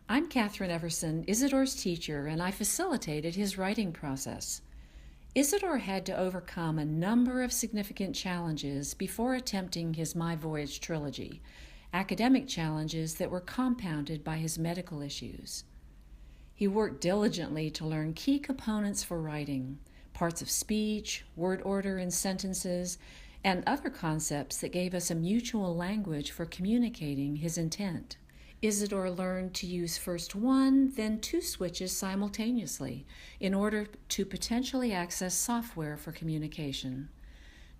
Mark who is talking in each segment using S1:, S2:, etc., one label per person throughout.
S1: I'm Katharine Everson, Ysadore's teacher, and I facilitated his writing process. Ysadore had to overcome a number of significant challenges before attempting his My Voyage trilogy, academic challenges that were compounded by his medical issues. He worked diligently to learn key components for writing, parts of speech, word order in sentences, and other concepts that gave us a mutual language for communicating his intent. Ysadore learned to use first one, then two switches simultaneously in order to potentially access software for communication.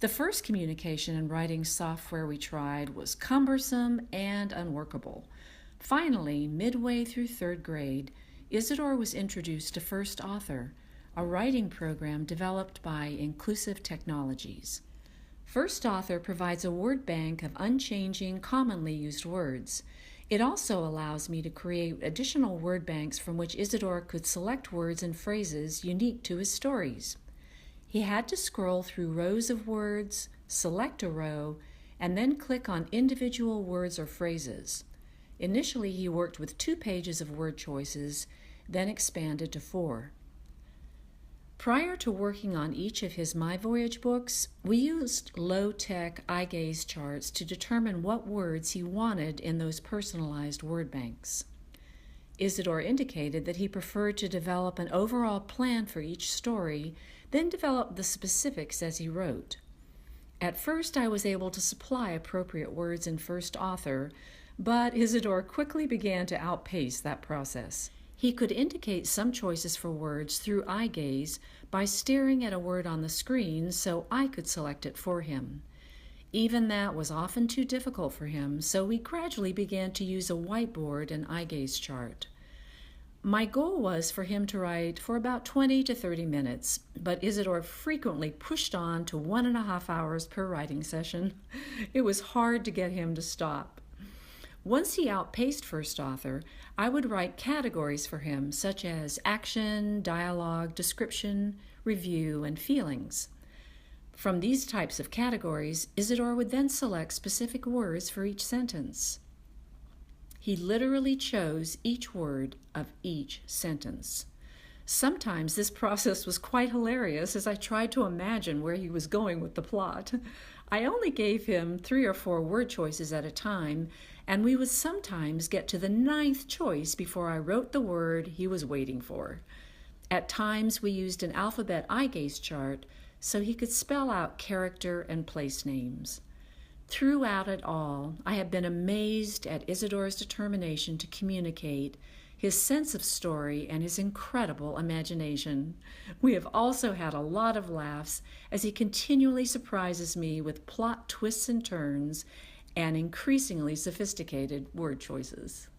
S1: The first communication and writing software we tried was cumbersome and unworkable. Finally, midway through third grade, Ysadore was introduced to First Author, a writing program developed by Inclusive Technologies. First Author provides a word bank of unchanging, commonly used words. It also allows me to create additional word banks from which Ysadore could select words and phrases unique to his stories. He had to scroll through rows of words, select a row, and then click on individual words or phrases. Initially, he worked with 2 pages of word choices, then expanded to 4. Prior to working on each of his My Voyage books, we used low-tech eye gaze charts to determine what words he wanted in those personalized word banks. Ysadore indicated that he preferred to develop an overall plan for each story, then develop the specifics as he wrote. At first, I was able to supply appropriate words in First Author, but Ysadore quickly began to outpace that process. He could indicate some choices for words through eye gaze by staring at a word on the screen so I could select it for him. Even that was often too difficult for him, so we gradually began to use a whiteboard and eye gaze chart. My goal was for him to write for about 20 to 30 minutes, but Ysadore frequently pushed on to 1.5 hours per writing session. It was hard to get him to stop. Once he outpaced First Author, I would write categories for him, such as action, dialogue, description, review, and feelings. From these types of categories, Ysadore would then select specific words for each sentence. He literally chose each word of each sentence. Sometimes this process was quite hilarious as I tried to imagine where he was going with the plot. I only gave him 3 or 4 word choices at a time, and we would sometimes get to the 9th choice before I wrote the word he was waiting for. At times we used an alphabet eye gaze chart so he could spell out character and place names. Throughout it all, I have been amazed at Ysadore's determination to communicate, his sense of story, and his incredible imagination. We have also had a lot of laughs as he continually surprises me with plot twists and turns and increasingly sophisticated word choices.